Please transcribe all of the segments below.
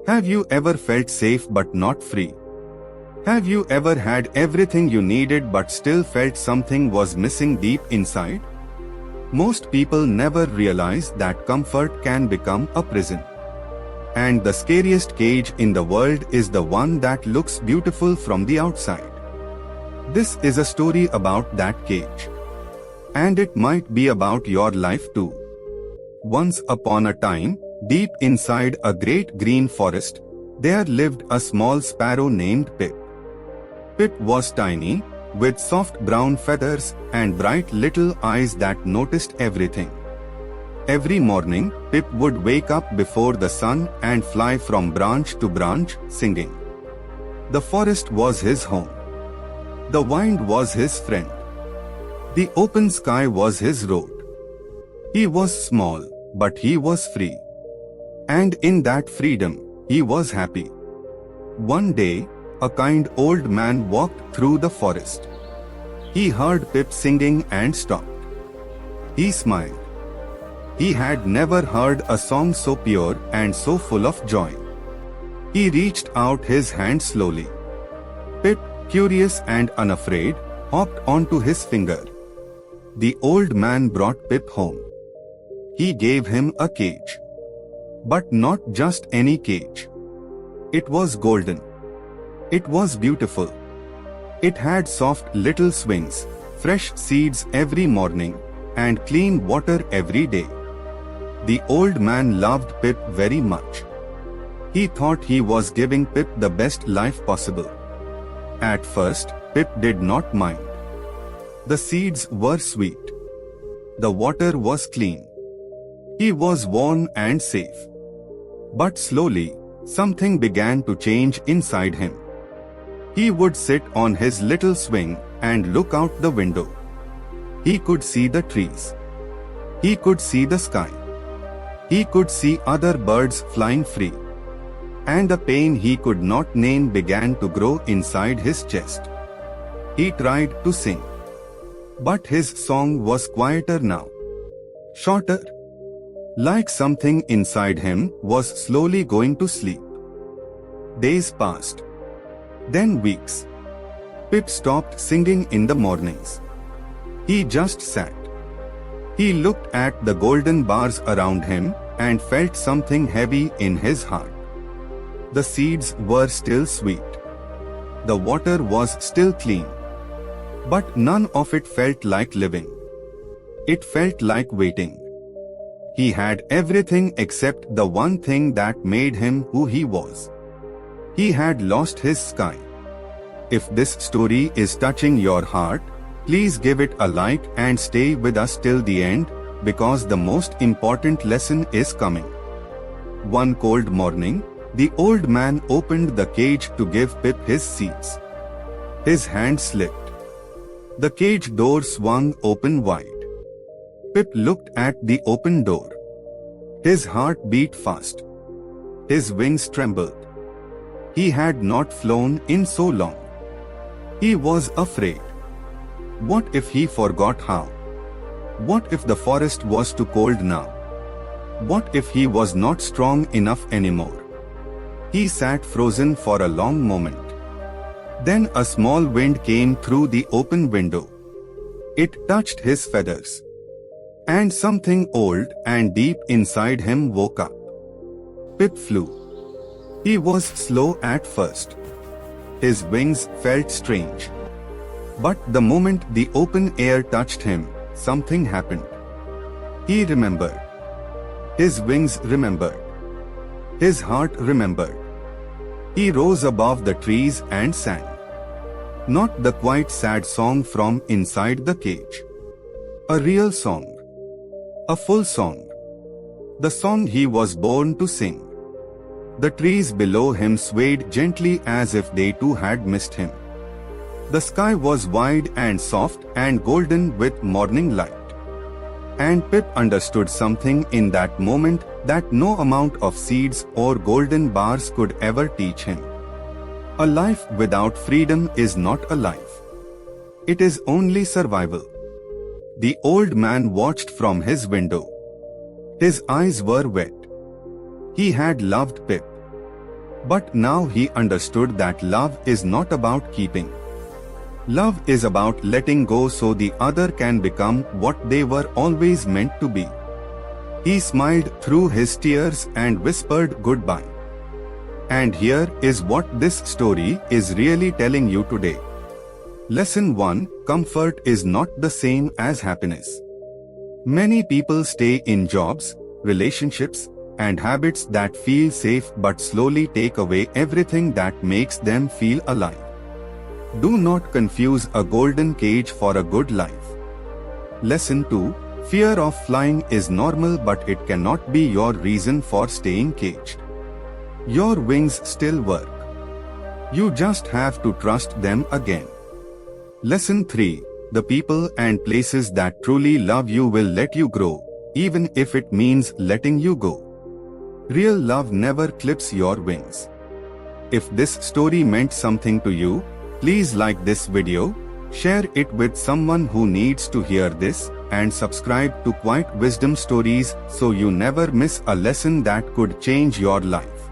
Have you ever felt safe but not free? Have you ever had everything you needed but still felt something was missing deep inside? Most people never realize that comfort can become a prison. And the scariest cage in the world is the one that looks beautiful from the outside. This is a story about that cage. And it might be about your life too. Once upon a time, deep inside a great green forest, there lived a small sparrow named Pip. Pip was tiny, with soft brown feathers and bright little eyes that noticed everything. Every morning, Pip would wake up before the sun and fly from branch to branch, singing. The forest was his home. The wind was his friend. The open sky was his road. He was small, but he was free. And in that freedom, he was happy. One day, a kind old man walked through the forest. He heard Pip singing and stopped. He smiled. He had never heard a song so pure and so full of joy. He reached out his hand slowly. Pip, curious and unafraid, hopped onto his finger. The old man brought Pip home. He gave him a cage. But not just any cage. It was golden. It was beautiful. It had soft little swings, fresh seeds every morning, and clean water every day. The old man loved Pip very much. He thought he was giving Pip the best life possible. At first, Pip did not mind. The seeds were sweet. The water was clean. He was warm and safe. But slowly, something began to change inside him. He would sit on his little swing and look out the window. He could see the trees. He could see the sky. He could see other birds flying free. And a pain he could not name began to grow inside his chest. He tried to sing. But his song was quieter now. Shorter. Like something inside him was slowly going to sleep. Days passed. Then weeks. Pip stopped singing in the mornings. He just sat. He looked at the golden bars around him and felt something heavy in his heart. The seeds were still sweet. The water was still clean. But none of it felt like living. It felt like waiting. He had everything except the one thing that made him who he was. He had lost his sky. If this story is touching your heart, please give it a like and stay with us till the end, because the most important lesson is coming. One cold morning, the old man opened the cage to give Pip his seeds. His hand slipped. The cage door swung open wide. Pip looked at the open door. His heart beat fast. His wings trembled. He had not flown in so long. He was afraid. What if he forgot how? What if the forest was too cold now? What if he was not strong enough anymore? He sat frozen for a long moment. Then a small wind came through the open window. It touched his feathers. And something old and deep inside him woke up. Pip flew. He was slow at first. His wings felt strange. But the moment the open air touched him, something happened. He remembered. His wings remembered. His heart remembered. He rose above the trees and sang. Not the quiet sad song from inside the cage. A real song. A full song. The song he was born to sing. The trees below him swayed gently as if they too had missed him. The sky was wide and soft and golden with morning light. And Pip understood something in that moment that no amount of seeds or golden bars could ever teach him. A life without freedom is not a life. It is only survival. The old man watched from his window. His eyes were wet. He had loved Pip. But now he understood that love is not about keeping. Love is about letting go so the other can become what they were always meant to be. He smiled through his tears and whispered goodbye. And here is what this story is really telling you today. Lesson 1: Comfort is not the same as happiness. Many people stay in jobs, relationships, and habits that feel safe but slowly take away everything that makes them feel alive. Do not confuse a golden cage for a good life. Lesson 2: Fear of flying is normal, but it cannot be your reason for staying caged. Your wings still work. You just have to trust them again. Lesson 3: The people and places that truly love you will let you grow, even if it means letting you go. Real love never clips your wings. If this story meant something to you, please like this video, share it with someone who needs to hear this, and subscribe to Quiet Wisdom Stories so you never miss a lesson that could change your life.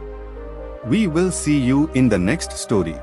We will see you in the next story.